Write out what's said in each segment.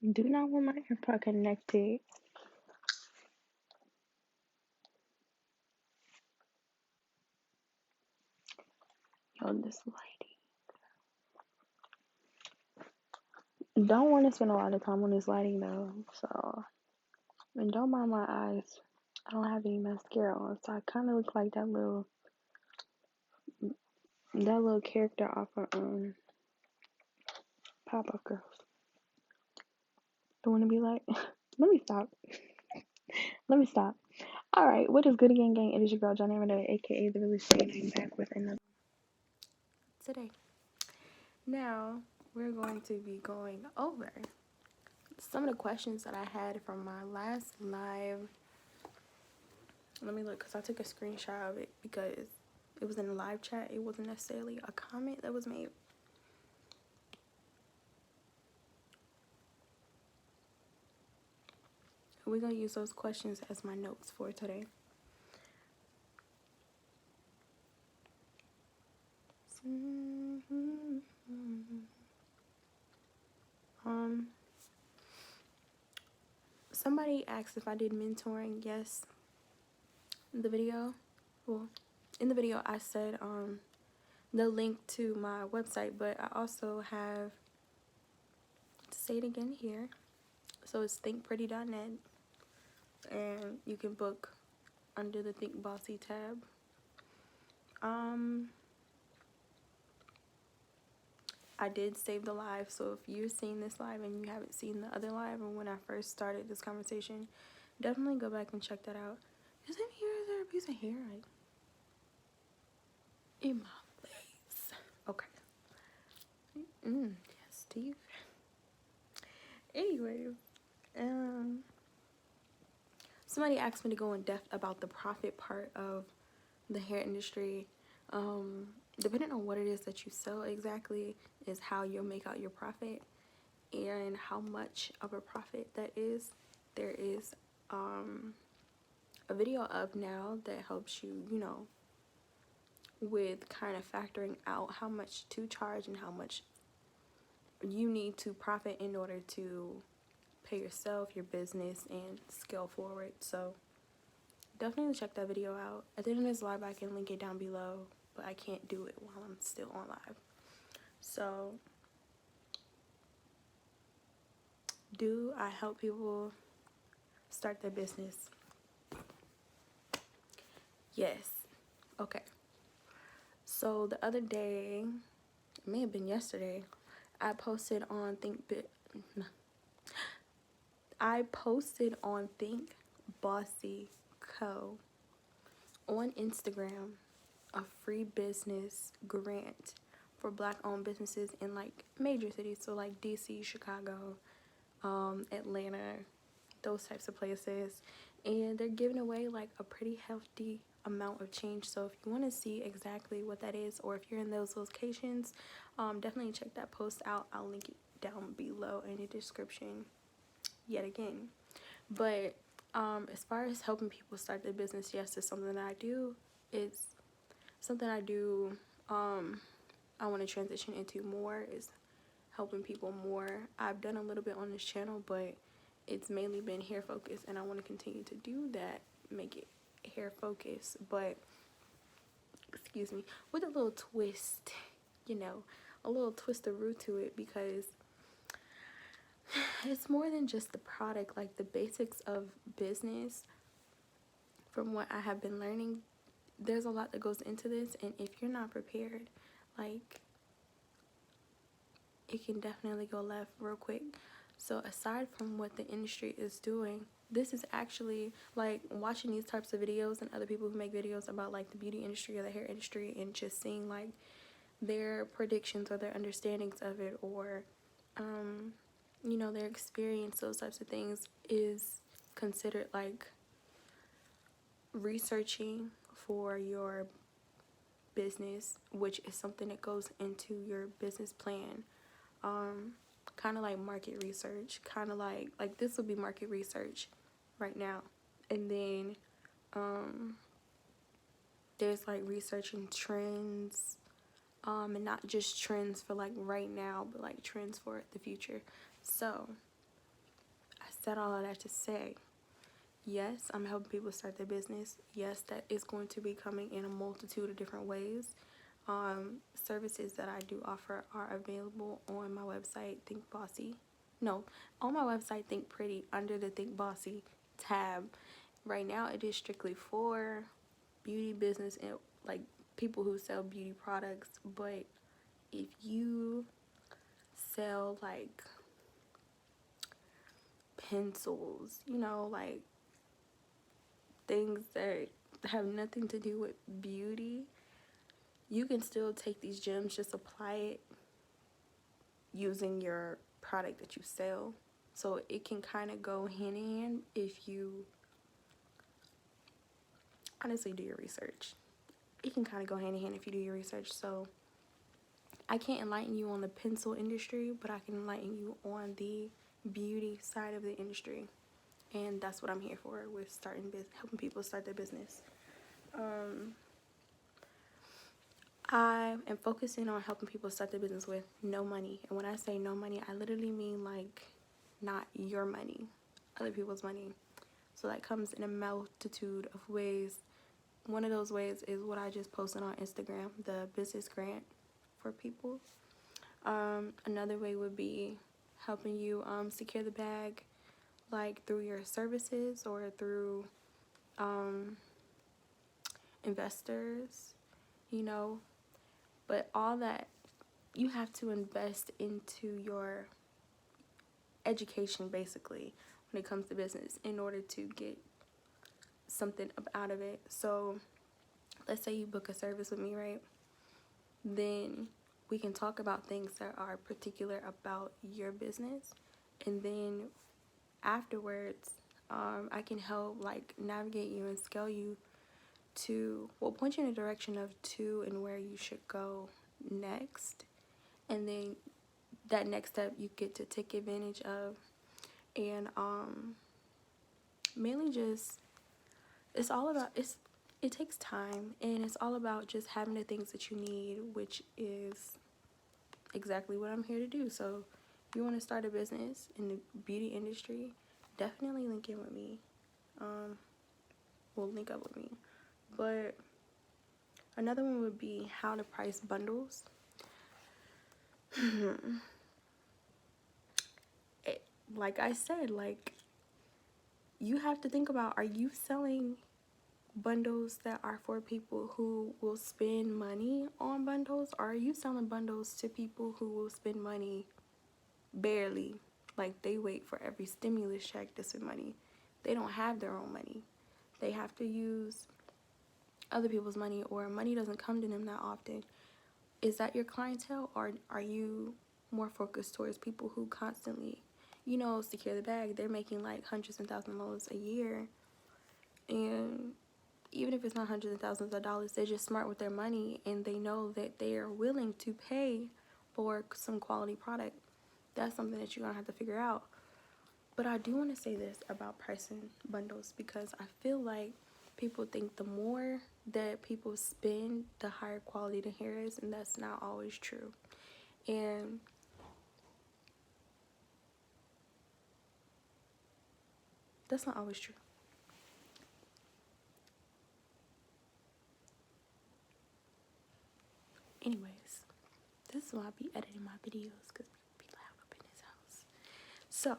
Do not want my AirPod connected. Yo, this lighting. Don't want to spend a lot of time on this lighting though. So, and don't mind my eyes. I don't have any mascara on, so I kind of look like that little character off of Pop-Up Girls. Don't want to be like. Let me stop. Let me stop. All right, what is good again, gang? It is your girl Johnny Renee, aka the Really Straight, and I'm back with another today. Now we're going to be going over some of the questions that I had from my last live. Let me look, because I took a screenshot of it because it was in the live chat. It wasn't necessarily a comment that was made. We're going to use those questions as my notes for today. Somebody asked if I did mentoring. Yes. In the video, well, in the video I said the link to my website, but I also have to say it again here. So it's thinkpretty.net, and you can book under the Think Bossy tab. I did save the live, so if you're seeing this live and you haven't seen the other live or when I first started this conversation, definitely go back and check that out. Is there a piece of hair like in my face? Okay. Yes, Steve. Anyways, somebody asked me to go in depth about the profit part of the hair industry. Depending on what it is that you sell exactly is how you'll make out your profit and how much of a profit that is. There is a video up now that helps you, with kind of factoring out how much to charge and how much you need to profit in order to pay yourself, your business, and scale forward. So definitely check that video out. At the end of this live, I can link it down below, but I can't do it while I'm still on live. So do I help people start their business? Yes. Okay. So the other day, it may have been yesterday, I posted on Think Bossy Co. on Instagram a free business grant for black owned businesses in like major cities, so like DC, Chicago, Atlanta, those types of places, and they're giving away like a pretty hefty amount of change. So if you want to see exactly what that is, or if you're in those locations, definitely check that post out. I'll link it down below in the description yet again. But as far as helping people start their business, yes, it's something that I do. It's something I do. I want to transition into more is helping people more. I've done a little bit on this channel, but it's mainly been hair focused, and I want to continue to do that, make it hair focused, but excuse me, with a little twist, a little twist-a-roo to it, because it's more than just the product. Like the basics of business, from what I have been learning, there's a lot that goes into this, and if you're not prepared, like, it can definitely go left real quick. So aside from what the industry is doing, this is actually like watching these types of videos and other people who make videos about like the beauty industry or the hair industry, and just seeing like their predictions or their understandings of it, or their experience, those types of things, is considered like researching for your business, which is something that goes into your business plan. Kind of like market research, kind of like this would be market research right now. And then there's like researching trends, and not just trends for like right now, but like trends for the future. So said all of that to say, yes, I'm helping people start their business. Yes, that is going to be coming in a multitude of different ways. Services that I do offer are available on my website, Think Bossy. No, on my website, Think Pretty, under the Think Bossy tab. Right now, it is strictly for beauty business and like people who sell beauty products. But if you sell like pencils, you know, like things that have nothing to do with beauty, you can still take these gems, just apply it using your product that you sell. So it can kind of go hand in hand if you honestly do your research. It can kind of go hand in hand if you do your research. So I can't enlighten you on the pencil industry, but I can enlighten you on the beauty side of the industry. And that's what I'm here for, with starting business, helping people start their business. I am focusing on helping people start their business with no money. And when I say no money, I literally mean like not your money, other people's money. So that comes in a multitude of ways. One of those ways is what I just posted on Instagram, the business grant for people. Another way would be helping you secure the bag, like through your services or through investors, you know. But all that, you have to invest into your education basically when it comes to business in order to get something up out of it. So let's say you book a service with me, right? Then we can talk about things that are particular about your business, and then afterwards I can help like navigate you and scale you to, well, point you in a direction of to and where you should go next. And then that next step you get to take advantage of. And mainly just, it's all about, it takes time, and it's all about just having the things that you need, which is exactly what I'm here to do. So if you want to start a business in the beauty industry, definitely link in with me. Well, link up with me. But another one would be how to price bundles. Like I said, like, you have to think about, are you selling bundles that are for people who will spend money on bundles, or are you selling bundles to people who will spend money barely? Like, they wait for every stimulus check to spend money. They don't have their own money. They have to use other people's money, or money doesn't come to them that often. Is that your clientele, or are you more focused towards people who constantly, you know, secure the bag? They're making like hundreds and thousands of dollars a year, and even if it's not hundreds and thousands of dollars, they're just smart with their money, and they know that they are willing to pay for some quality product. That's something that you're gonna have to figure out. But I do want to say this about pricing bundles, because I feel like people think the more that people spend, the higher quality the hair is, and that's not always true. And that's not always true. Anyways, this is why I be editing my videos, because people be loud up in this house. So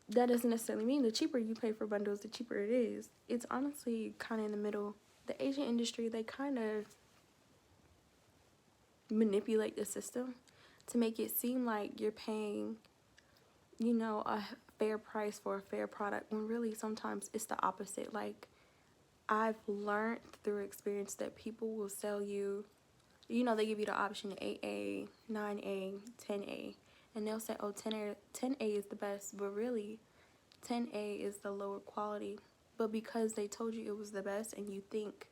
that doesn't necessarily mean the cheaper you pay for bundles, the cheaper it is. It's honestly kind of in the middle. The Asian industry, they kind of manipulate the system to make it seem like you're paying, you know, a fair price for a fair product, when really sometimes it's the opposite. Like, I've learned through experience that people will sell you, you know, they give you the option 8A, 9A, 10A, and they'll say, oh, 10A is the best, but really 10A is the lower quality. But because they told you it was the best, and you think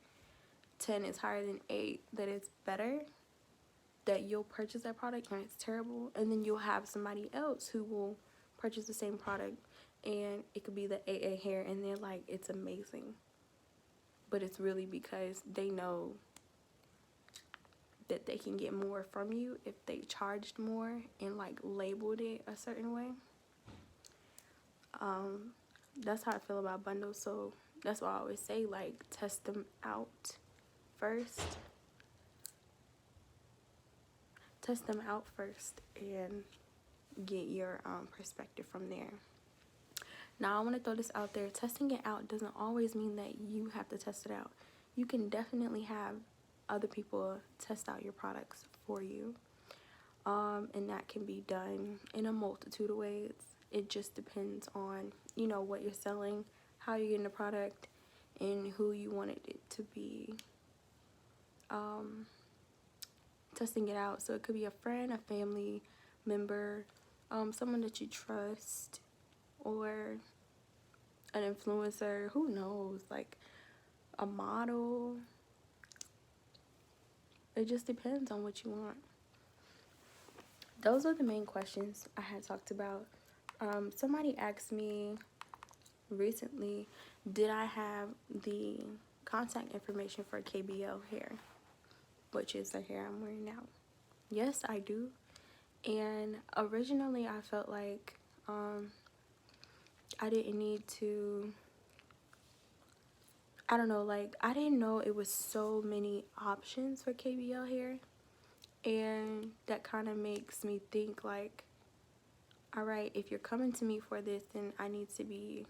10 is higher than 8, that it's better, that you'll purchase that product when it's terrible, and then you'll have somebody else who will purchase the same product, and it could be the AA hair, and they're like, it's amazing. But it's really because they know that they can get more from you if they charged more and like labeled it a certain way. That's how I feel about bundles. So that's why I always say, like, test them out first. Test them out first and get your perspective from there. Now, I want to throw this out there. Testing it out doesn't always mean that you have to test it out. You can definitely have other people test out your products for you. And that can be done in a multitude of ways. It just depends on, you know, what you're selling, how you're getting the product, and who you wanted it to be testing it out. So it could be a friend, a family member, someone that you trust, or an influencer, who knows, like a model. It just depends on what you want. Those are the main questions I had talked about. Somebody asked me recently, did I have the contact information for KBL hair, which is the hair I'm wearing now. Yes, I do. And originally I felt like I didn't need to, I don't know, like, I didn't know it was so many options for KBL hair. And that kind of makes me think, like, all right, if you're coming to me for this, then I need to be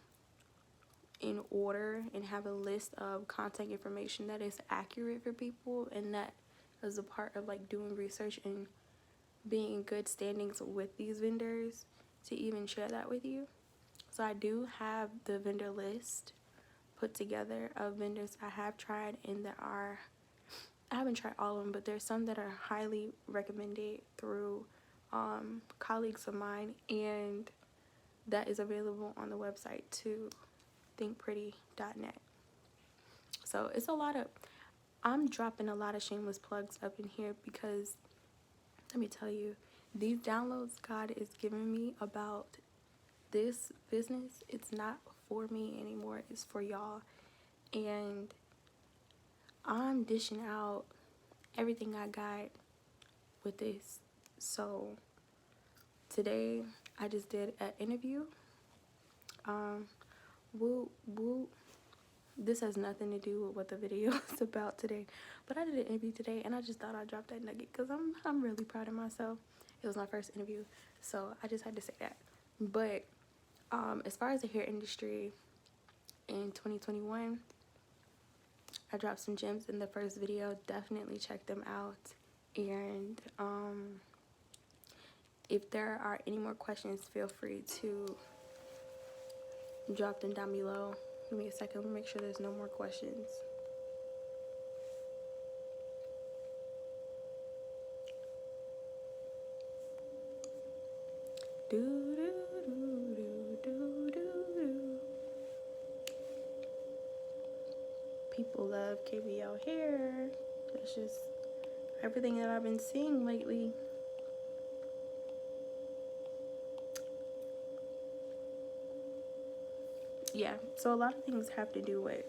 in order and have a list of contact information that is accurate for people, and that is a part of, like, doing research and being in good standings with these vendors to even share that with you. So I do have the vendor list put together of vendors I have tried, and there are, I haven't tried all of them, but there's some that are highly recommended through colleagues of mine, and that is available on the website too, thinkpretty.net. So it's a lot of, I'm dropping a lot of shameless plugs up in here because, let me tell you, these downloads God is giving me about this business, it's not for me anymore, it's for y'all. And I'm dishing out everything I got with this. So today I just did an interview. This has nothing to do with what the video is about today, but I did an interview today, and I just thought I'd drop that nugget because I'm really proud of myself. It was my first interview, so I just had to say that. But as far as the hair industry in 2021, I dropped some gems in the first video. Definitely check them out. And if there are any more questions, feel free to drop them down below. Give me a second. Let me make sure there's no more questions. People love KBL hair. That's just everything that I've been seeing lately. Yeah, so a lot of things have to do with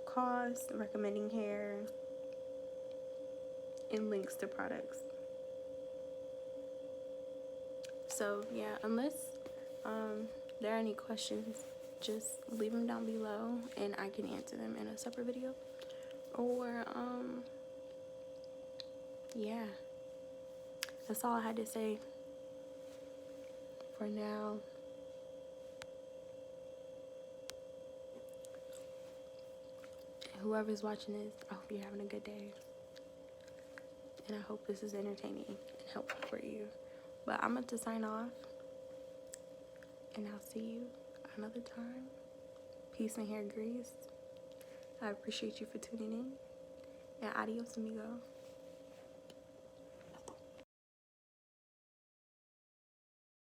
cost, recommending hair, and links to products. So yeah, unless there are any questions, just leave them down below and I can answer them in a separate video. Or yeah, that's all I had to say for now. Whoever's watching this, I hope you're having a good day, and I hope this is entertaining and helpful for you. But I'm about to sign off, and I'll see you another time. Peace and hair grease. I appreciate you for tuning in, and adios amigo.